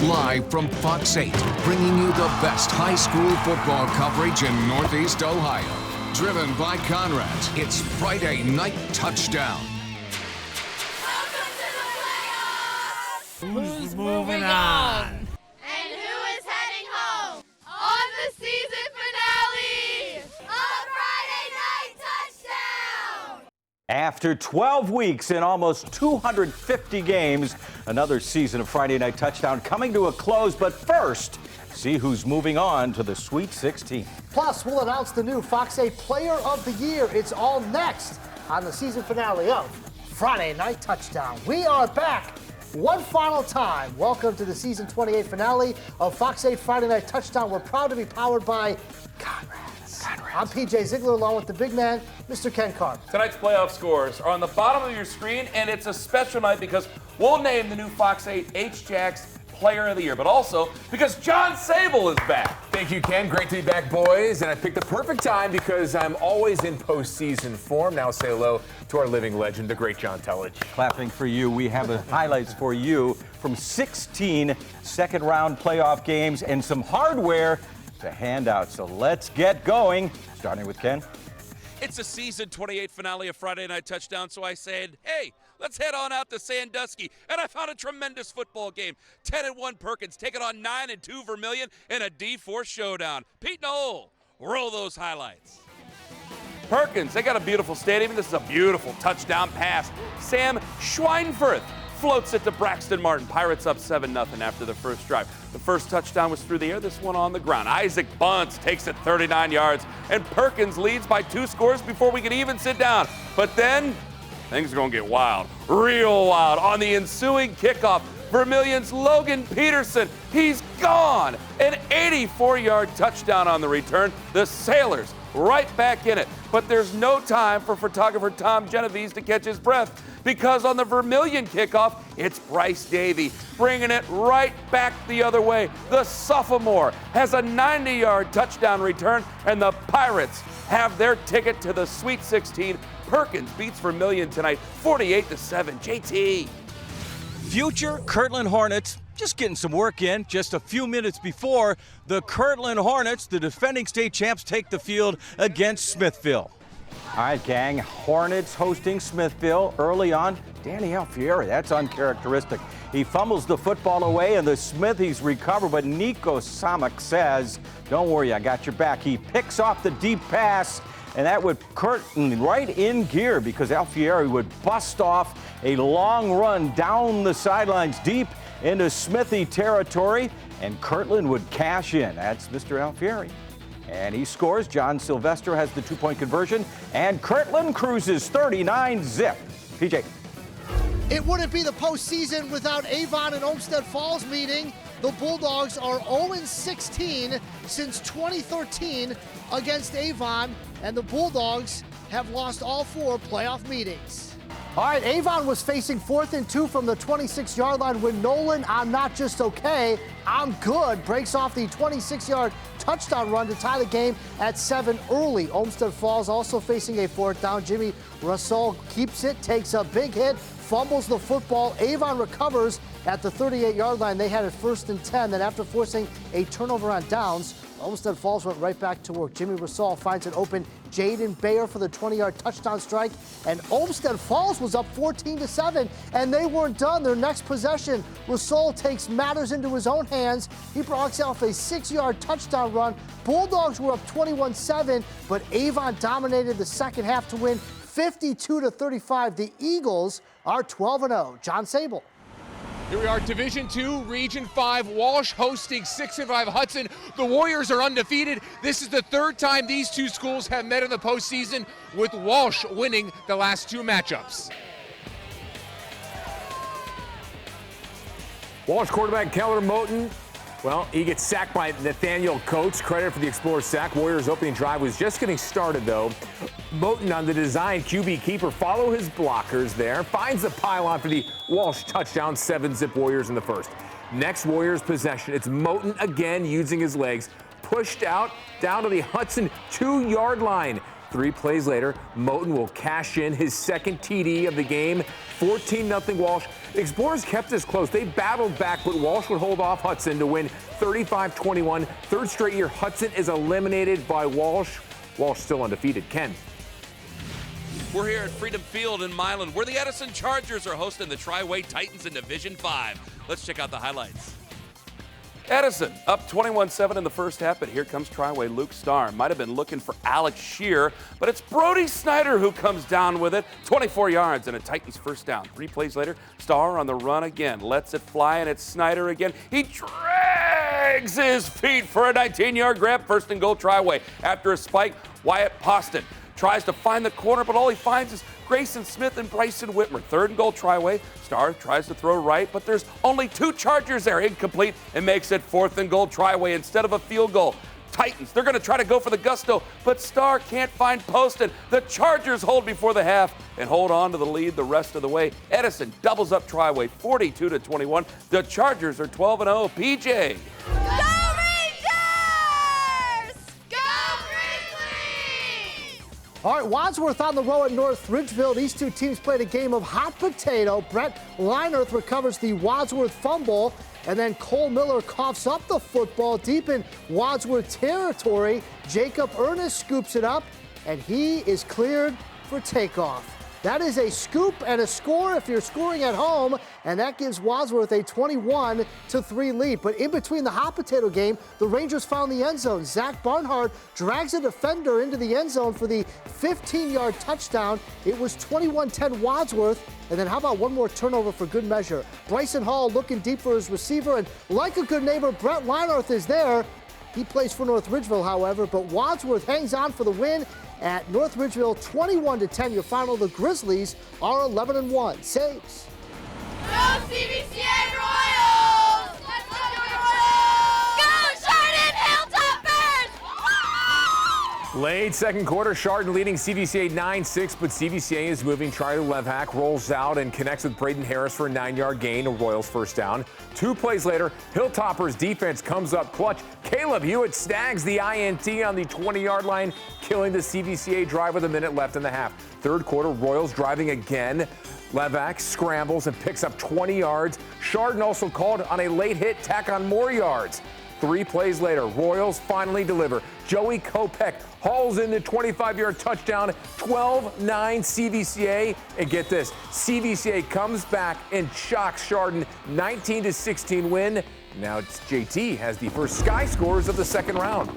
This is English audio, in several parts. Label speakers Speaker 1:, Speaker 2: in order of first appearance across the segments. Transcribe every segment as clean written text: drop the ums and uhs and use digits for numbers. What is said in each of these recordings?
Speaker 1: Live from Fox 8, bringing you the best high school football coverage in Northeast Ohio. Driven by Conrad's, it's Friday Night Touchdown.
Speaker 2: Who's moving on?
Speaker 3: And who is heading home on the season finale of Friday Night Touchdown?
Speaker 4: After 12 weeks and almost 250 games, another season of Friday Night Touchdown coming to a close. But first, see who's moving on to the Sweet 16.
Speaker 5: Plus, we'll announce the new Fox 8 Player of the Year. It's all next on the season finale of Friday Night Touchdown. We are back one final time. Welcome to the season 28 finale of Fox 8 Friday Night Touchdown. We're proud to be powered by Conrad's. I'm PJ Ziegler along with the big man, Mr. Ken Carter.
Speaker 6: Tonight's playoff scores are on the bottom of your screen, and it's a special night because we'll name the new Fox 8 H-Jacks Player of the Year, but also because John Sable is back.
Speaker 7: Thank you, Ken. Great to be back, boys. And I picked the perfect time because I'm always in postseason form. Now say hello to our living legend, the great John Tellage.
Speaker 4: Clapping for you. We have the highlights for you from 16 second-round playoff games and some hardware to hand out. So let's get going, starting with Ken.
Speaker 8: It's the season 28 finale of Friday Night Touchdown, so I said, hey, let's head on out to Sandusky. And I found a tremendous football game. 10-1 Perkins taking on 9-2 Vermilion in a D4 showdown. Pete Knoll, roll those highlights.
Speaker 6: Perkins, they got a beautiful stadium, and this is a beautiful touchdown pass. Sam Schweinfurth floats it to Braxton Martin. Pirates up 7-0 after the first drive. The first touchdown was through the air, this one on the ground. Isaac Bunce takes it 39 yards, and Perkins leads by 2 scores before we can even sit down. But then, things are going to get wild, real wild. On the ensuing kickoff, Vermilion's Logan Peterson, he's gone. An 84-yard touchdown on the return. The Sailors right back in it. But there's no time for photographer Tom Genovese to catch his breath because on the Vermilion kickoff, it's Bryce Davey bringing it right back the other way. The sophomore has a 90-yard touchdown return, and the Pirates have their ticket to the Sweet 16. Perkins beats Vermilion tonight, 48-7. JT.
Speaker 4: Future Kirtland Hornets just getting some work in. Just a few minutes before, the Kirtland Hornets, the defending state champs, take the field against Smithville. All right, gang, Hornets hosting Smithville early on. Danny Alfieri, that's uncharacteristic. He fumbles the football away, and the Smithies recover, but Nico Samak says, don't worry, I got your back. He picks off the deep pass, and that would Kirtland right in gear because Alfieri would bust off a long run down the sidelines deep into Smithy territory, and Kirtland would cash in. That's Mr. Alfieri. And he scores. John Sylvester has the 2-point conversion, and Kirtland cruises 39-zip. PJ.
Speaker 5: It wouldn't be the postseason without Avon and Olmsted Falls meeting. The Bulldogs are 0-16 since 2013 against Avon, and the Bulldogs have lost all 4 playoff meetings. All right, Avon was facing 4th and 2 from the 26-yard line when Nolan, I'm not just okay, I'm good, breaks off the 26-yard touchdown run to tie the game at 7 early. Olmsted Falls also facing a 4th down. Jimmy Russell keeps it, takes a big hit, fumbles the football. Avon recovers at the 38-yard line. They had it 1st and 10. Then after forcing a turnover on downs, Olmsted Falls went right back to work. Jimmy Russell finds an open Jaden Bayer for the 20-yard touchdown strike. And Olmsted Falls was up 14-7, and they weren't done. Their next possession, Russell takes matters into his own hands. He blocks off a 6-yard touchdown run. Bulldogs were up 21-7, but Avon dominated the second half to win 52-35. The Eagles are 12-0. John Sable.
Speaker 2: Here we are, Division II, Region 5, Walsh hosting 6-5 Hudson. The Warriors are undefeated. This is the 3rd time these 2 schools have met in the postseason, with Walsh winning the last 2 matchups.
Speaker 7: Walsh quarterback Keller Moten, well, he gets sacked by Nathaniel Coates. Credit for the Explorer sack. Warriors' opening drive was just getting started, though. Moten on the design QB keeper, follow his blockers there, finds the pylon for the Walsh touchdown, 7-zip Warriors in the first. Next Warriors possession, it's Moten again using his legs, pushed out down to the Hudson 2-yard line. 3 plays later, Moten will cash in his second TD of the game, 14-0 Walsh. The Explorers kept this close. They battled back, but Walsh would hold off Hudson to win 35-21. Third straight year, Hudson is eliminated by Walsh. Walsh still undefeated. Ken.
Speaker 8: We're here at Freedom Field in Milan, where the Edison Chargers are hosting the Tri-Way Titans in Division 5. Let's check out the highlights.
Speaker 6: Edison up 21-7 in the first half, but here comes Tri-Way Luke Starr. Might have been looking for Alex Shear, but it's Brody Snyder who comes down with it. 24 yards and a Titans first down. 3 plays later, Starr on the run again. Lets it fly, and it's Snyder again. He drags his feet for a 19-yard grab. First and goal Tri-Way. After a spike, Wyatt Poston tries to find the corner, but all he finds is Grayson Smith and Bryson Whitmer. Third and goal Tri-Way. Starr tries to throw right, but there's only 2 Chargers there. Incomplete, and makes it 4th and goal Tri-Way instead of a field goal. Titans, they're going to try to go for the gusto, but Starr can't find Poston. The Chargers hold before the half and hold on to the lead the rest of the way. Edison doubles up Tri-Way 42-21. The Chargers are 12-0. PJ.
Speaker 5: All right, Wadsworth on the road at North Ridgeville. These two teams played a game of hot potato. Brett Leinerth recovers the Wadsworth fumble, and then Cole Miller coughs up the football deep in Wadsworth territory. Jacob Ernest scoops it up, and he is cleared for takeoff. That is a scoop and a score if you're scoring at home, and that gives Wadsworth a 21-3 lead. But in between the hot potato game, the Rangers found the end zone. Zach Barnhart drags a defender into the end zone for the 15-yard touchdown. It was 21-10 Wadsworth. And then how about one more turnover for good measure? Bryson Hall looking deep for his receiver, and like a good neighbor, Brett Leinerth is there. He plays for North Ridgeville, however, but Wadsworth hangs on for the win. At North Ridgeville, 21-10, your final. The Grizzlies are 11-1. Saves.
Speaker 3: Go CBCA Royals! Let's go Royals! Go Chardon Hilltoppers!
Speaker 7: Late second quarter, Chardon leading CVCA 9-6, but CVCA is moving. Charlie Levhack rolls out and connects with Braden Harris for a 9-yard gain, a Royals first down. 2 plays later, Hilltoppers defense comes up clutch. Caleb Hewitt snags the INT on the 20-yard line, killing the CVCA drive with a minute left in the half. Third quarter, Royals driving again. Levhack scrambles and picks up 20 yards. Chardon also called on a late hit, tack on more yards. 3 plays later, Royals finally deliver. Joey Kopech hauls in the 25-yard touchdown, 12-9 CVCA. And get this, CVCA comes back and shocks Chardon, 19-16 win. Now it's JT has the first Sky scores of the second round.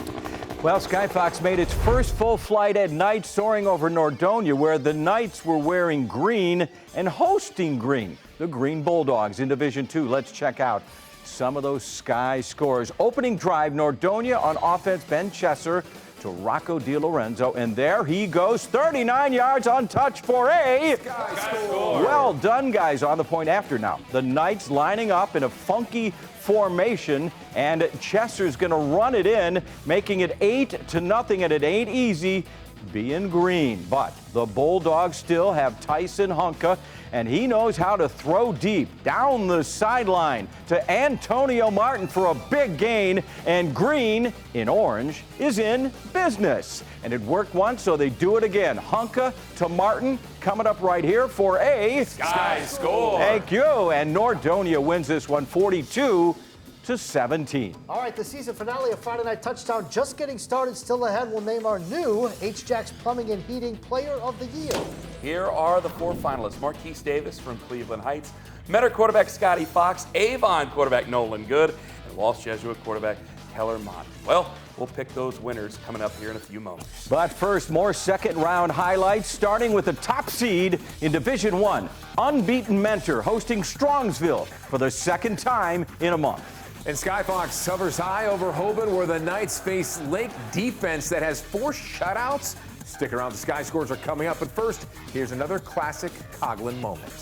Speaker 4: Well, Skyfox made its first full flight at night, soaring over Nordonia, where the Knights were wearing green and hosting green. The Green Bulldogs in Division 2. Let's check out some of those Sky scores. Opening drive, Nordonia on offense, Ben Chesser to Rocco DiLorenzo, and there he goes, 39 yards on touch for a Sky score. Well done, guys. On the point after now. The Knights lining up in a funky formation, and Chesser's going to run it in, making it 8-0, and it ain't easy being green. But the Bulldogs still have Tyson Hunka, and he knows how to throw deep down the sideline to Antonio Martin for a big gain, and green in orange is in business. And it worked once, so they do it again. Hunka to Martin coming up right here for a
Speaker 6: Sky score.
Speaker 4: Thank you. And Nordonia wins this one 42-17.
Speaker 5: All right, the season finale of Friday Night Touchdown just getting started. Still ahead, we'll name our new H-Jacks Plumbing and Heating Player of the Year.
Speaker 6: Here are the 4 finalists. Marquise Davis from Cleveland Heights, Metter quarterback Scotty Fox, Avon quarterback Nolan Good, and Walsh Jesuit quarterback Keller Mott. Well, we'll pick those winners coming up here in a few moments.
Speaker 4: But first, more second-round highlights, starting with the top seed in Division 1. Unbeaten Mentor hosting Strongsville for the second time in a month.
Speaker 7: And Skyfox hovers high over Hoban, where the Knights face Lake defense that has 4 shutouts. Stick around, the Sky scores are coming up. But first, here's another classic Coughlin moment.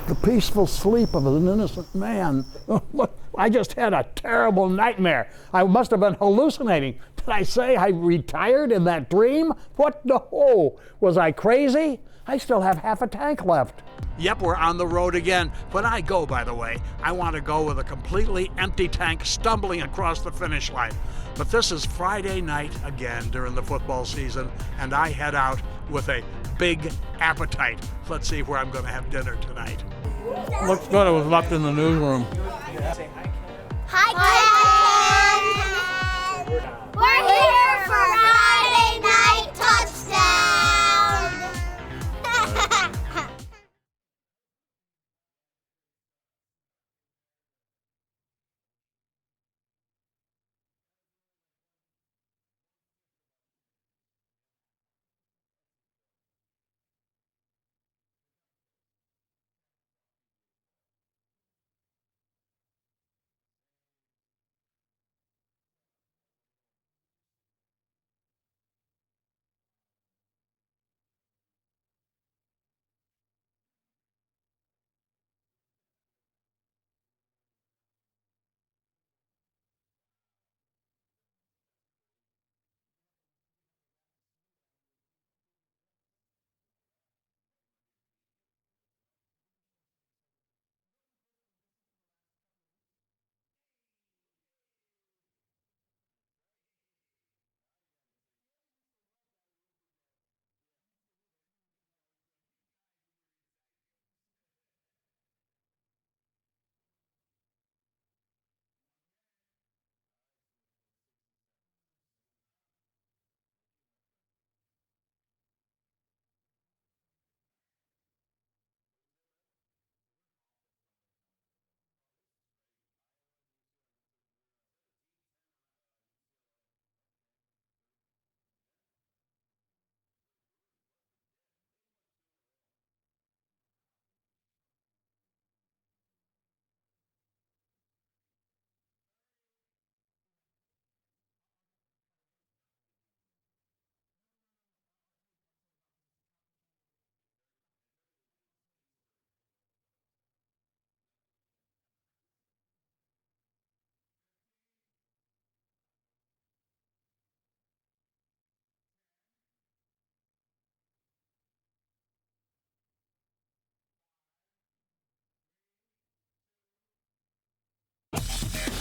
Speaker 9: The peaceful sleep of an innocent man. I just had a terrible nightmare. I must have been hallucinating. Did I say I retired in that dream? What the oh? Was I crazy? I still have half a tank left.
Speaker 10: Yep, we're on the road again. When I go, by the way, I want to go with a completely empty tank stumbling across the finish line. But this is Friday night again during the football season, and I head out with a big appetite. Let's see where I'm going to have dinner tonight.
Speaker 9: Looks good. It was left in the newsroom.
Speaker 3: Hi, Ken! We're here for Friday Night Touchdown!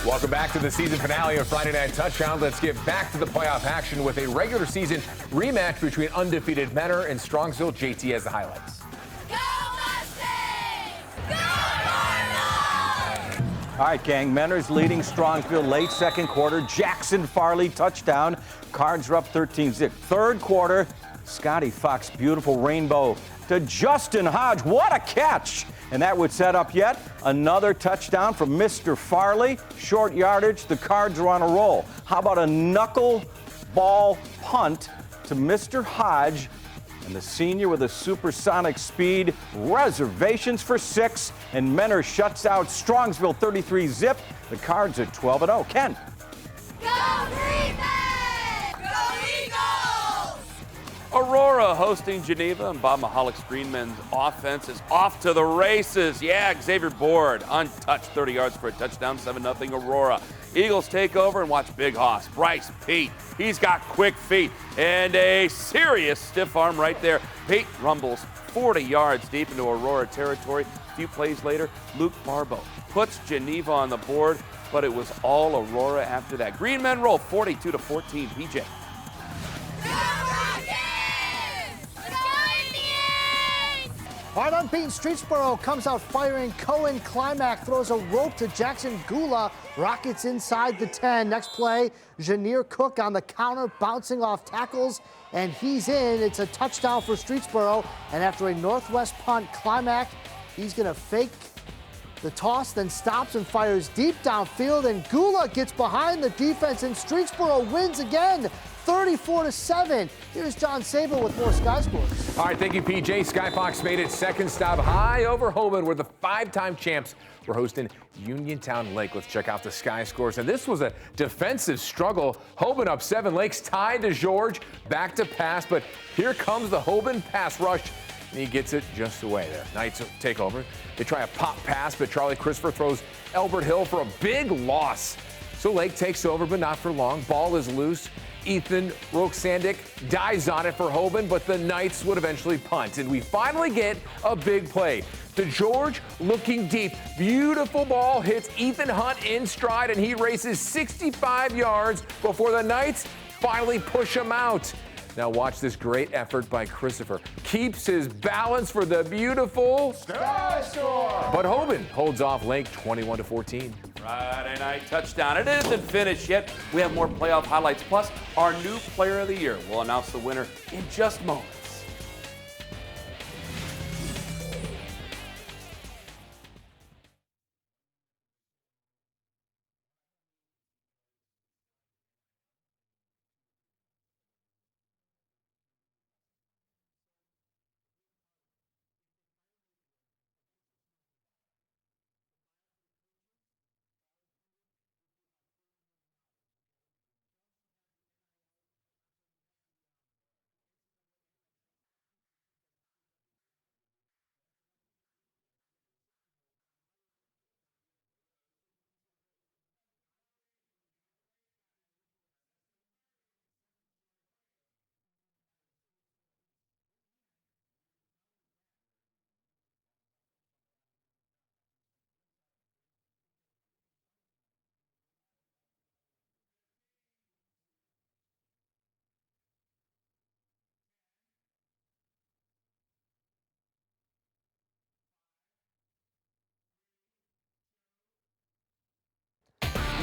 Speaker 7: Welcome back to the season finale of Friday Night Touchdown. Let's get back to the playoff action with a regular season rematch between undefeated Menor and Strongsville. JT has the highlights.
Speaker 3: Go Mustangs! Go Cardinals!
Speaker 4: All right, gang. Menor's leading Strongsville late second quarter. Jackson Farley touchdown. Cards are up 13-zip. Third quarter, Scotty Fox, beautiful rainbow to Justin Hodge. What a catch! And that would set up yet another touchdown from Mr. Farley. Short yardage, the Cards are on a roll. How about a knuckle ball punt to Mr. Hodge? And the senior with a supersonic speed, reservations for 6, and Menor shuts out Strongsville 33-zip. The Cards are 12-0. Ken.
Speaker 3: Go Green Men! Go Eagles!
Speaker 6: Aurora hosting Geneva, and Bob Mahalick's Green Men's offense is off to the races. Yeah, Xavier Board untouched, 30 yards for a touchdown, 7-0 Aurora. Eagles take over and watch Big Hoss, Bryce Pete. He's got quick feet and a serious stiff arm right there. Pete rumbles 40 yards deep into Aurora territory. A few plays later, Luke Barbeau puts Geneva on the board, but it was all Aurora after that. Green Men roll 42-14, PJ.
Speaker 5: All right, unbeaten Streetsboro comes out firing. Cohen Climac throws a rope to Jackson Gula. Rockets inside the 10. Next play, Janier Cook on the counter, bouncing off tackles, and he's in. It's a touchdown for Streetsboro. And after a Northwest punt, Climac, he's going to fake the toss, then stops and fires deep downfield, and Gula gets behind the defense, and Streetsboro wins again, 34-7. Here's John Sable with more Sky Scores.
Speaker 7: All right, thank you, PJ. Sky Fox made its second stop high over Hoban, where the 5-time champs were hosting Uniontown Lake. Let's check out the Sky Scores. And this was a defensive struggle. Hoban up 7. Lakes tied to George, back to pass, but here comes the Hoban pass rush, and he gets it just away there. Knights take over. They try a pop pass, but Charlie Christopher throws Elbert Hill for a big loss. So Lake takes over, but not for long. Ball is loose. Ethan Roksandik dies on it for Hoban, but the Knights would eventually punt. And we finally get a big play. DeGeorge looking deep. Beautiful ball hits Ethan Hunt in stride, and he races 65 yards before the Knights finally push him out. Now watch this great effort by Christopher. Keeps his balance for the beautiful sky score. But Hoban holds off Link 21-14.
Speaker 6: Friday night touchdown. It isn't finished yet. We have more playoff highlights. Plus, our new player of the year. We'll announce the winner in just moments.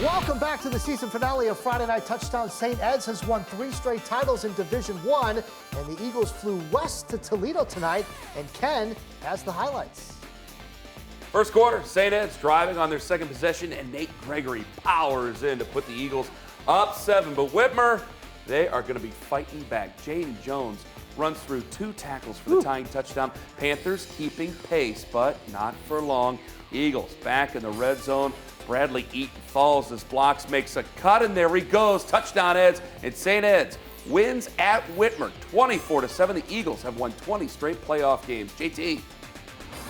Speaker 5: Welcome back to the season finale of Friday Night Touchdown. St. Ed's has won 3 straight titles in Division I, and the Eagles flew west to Toledo tonight, and Ken has the highlights.
Speaker 6: First quarter, St. Ed's driving on their second possession, and Nate Gregory powers in to put the Eagles up 7. But Whitmer, they are going to be fighting back. Jaden Jones runs through 2 tackles for the tying touchdown. Panthers keeping pace, but not for long. Eagles back in the red zone. Bradley Eaton falls as blocks, makes a cut, and there he goes. Touchdown Eds, and St. Ed's wins at Whitmer 24-7. The Eagles have won 20 straight playoff games. JT.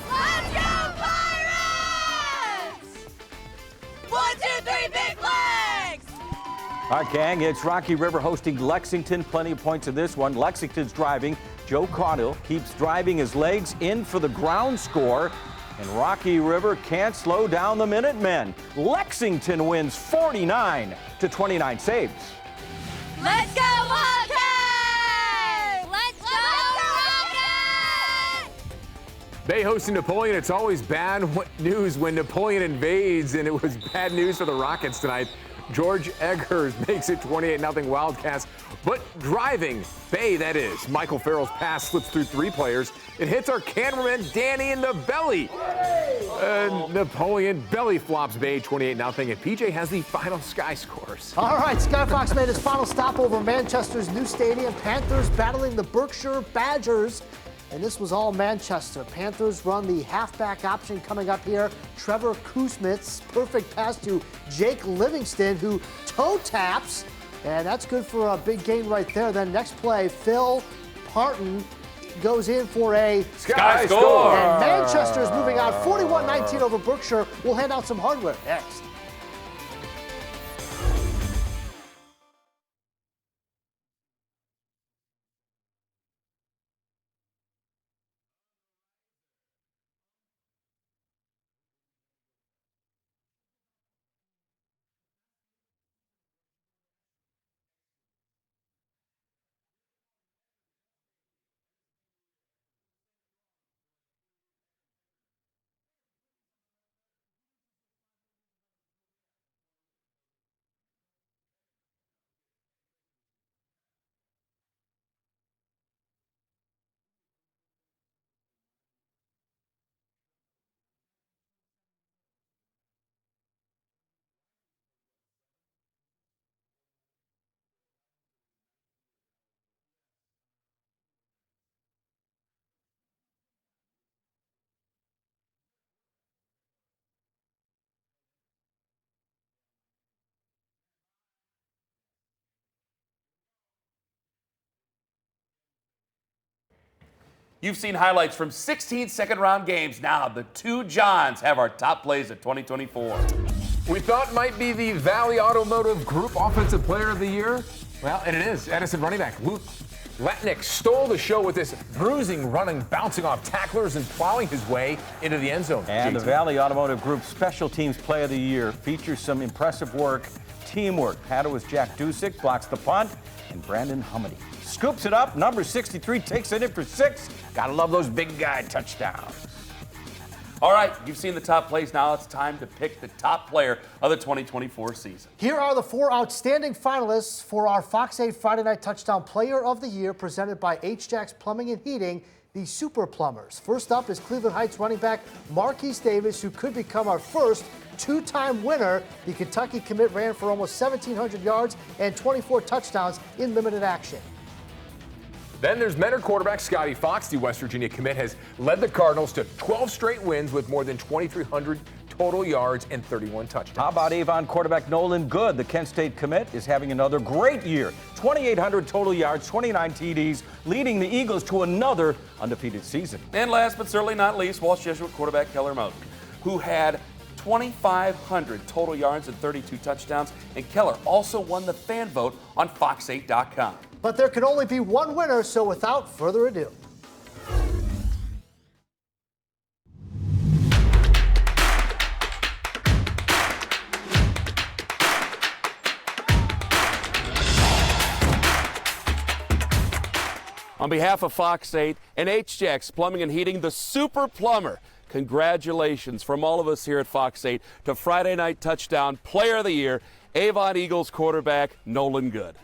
Speaker 3: Let's go Pirates! 1, 2, 3, big legs!
Speaker 4: All right, gang, it's Rocky River hosting Lexington. Plenty of points in this one. Lexington's driving. Joe Caudill keeps driving his legs in for the ground score. And Rocky River can't slow down the Minutemen. Lexington wins 49-29 saves.
Speaker 3: Let's go Wildcats! Let's go Rockets!
Speaker 7: Bay hosting Napoleon. It's always bad news when Napoleon invades, and it was bad news for the Rockets tonight. George Eggers makes it 28-0 Wildcats. But driving, Bay that is. Michael Farrell's pass slips through 3 players. It hits our cameraman Danny in the belly. Napoleon belly flops Bay 28-0, and PJ has the final Sky scores.
Speaker 5: All right, Skyfox made his final stop over Manchester's new stadium. Panthers battling the Berkshire Badgers. And this was all Manchester. Panthers run the halfback option coming up here. Trevor Kusmitz, perfect pass to Jake Livingston, who toe taps. And that's good for a big gain right there. Then next play, Phil Parton goes in for a
Speaker 6: Sky score.
Speaker 5: And Manchester's moving out 41-19 over Berkshire. We'll hand out some hardware next.
Speaker 6: You've seen highlights from 16 second-round games. Now the 2 Johns have our top plays of 2024.
Speaker 7: We thought might be the Valley Automotive Group Offensive Player of the Year. Well, and it is. Edison running back Luke Letnick stole the show with this bruising, running, bouncing off tacklers, and plowing his way into the end zone.
Speaker 4: And the Valley Automotive Group Special Teams Play of the Year features some impressive work, teamwork. Paddle Jack Dusick blocks the punt, and Brandon Hummedy scoops it up. Number 63 takes it in for 6. Gotta love those big guy touchdowns.
Speaker 6: All right, you've seen the top plays. Now it's time to pick the top player of the 2024 season.
Speaker 5: Here are the 4 outstanding finalists for our Fox 8 Friday Night Touchdown Player of the Year, presented by HJAX Plumbing and Heating, the Super Plumbers. First up is Cleveland Heights running back Marquise Davis, who could become our first 2-time winner. The Kentucky commit ran for almost 1,700 yards and 24 touchdowns in limited action.
Speaker 7: Then there's Mentor quarterback Scotty Fox. The West Virginia commit has led the Cardinals to 12 straight wins with more than 2,300 total yards and 31 touchdowns.
Speaker 4: How about Avon quarterback Nolan Good? The Kent State commit is having another great year. 2,800 total yards, 29 TDs, leading the Eagles to another undefeated season.
Speaker 6: And last but certainly not least, Walsh Jesuit quarterback Keller Moten, who had 2,500 total yards and 32 touchdowns. And Keller also won the fan vote on Fox8.com.
Speaker 5: But there can only be one winner, so without further ado.
Speaker 6: On behalf of Fox 8 and HJAX Plumbing and Heating, the Super Plumber, congratulations from all of us here at Fox 8 to Friday Night Touchdown Player of the Year, Avon Eagles quarterback Nolan Good.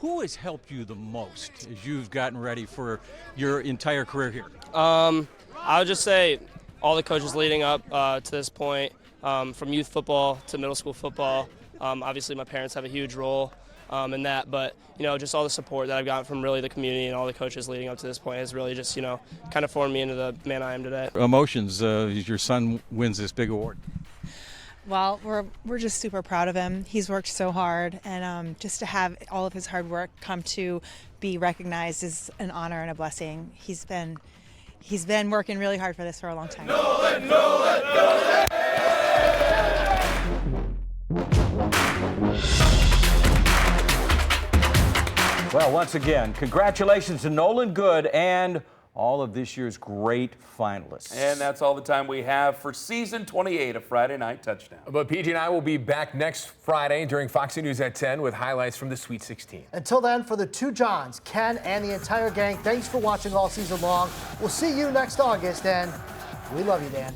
Speaker 4: Who has helped you the most as you've gotten ready for your entire career here?
Speaker 11: I would just say all the coaches leading up to this point, from youth football to middle school football. Obviously, my parents have a huge role in that, but just all the support that I've gotten from really the community and all the coaches leading up to this point has really just kind of formed me into the man I am today.
Speaker 4: Emotions as your son wins this big award.
Speaker 12: Well, we're just super proud of him. He's worked so hard, and just to have all of his hard work come to be recognized is an honor and a blessing. He's been working really hard for this for a long time.
Speaker 3: Nolan, Nolan, Nolan!
Speaker 4: Well, once again, congratulations to Nolan Good and all of this year's great finalists.
Speaker 6: And that's all the time we have for season 28 of Friday Night Touchdown.
Speaker 7: But PG and I will be back next Friday during Fox News at 10 with highlights from the Sweet 16.
Speaker 5: Until then, for the 2 Johns, Ken and the entire gang, thanks for watching all season long. We'll see you next August, and we love you, Dan.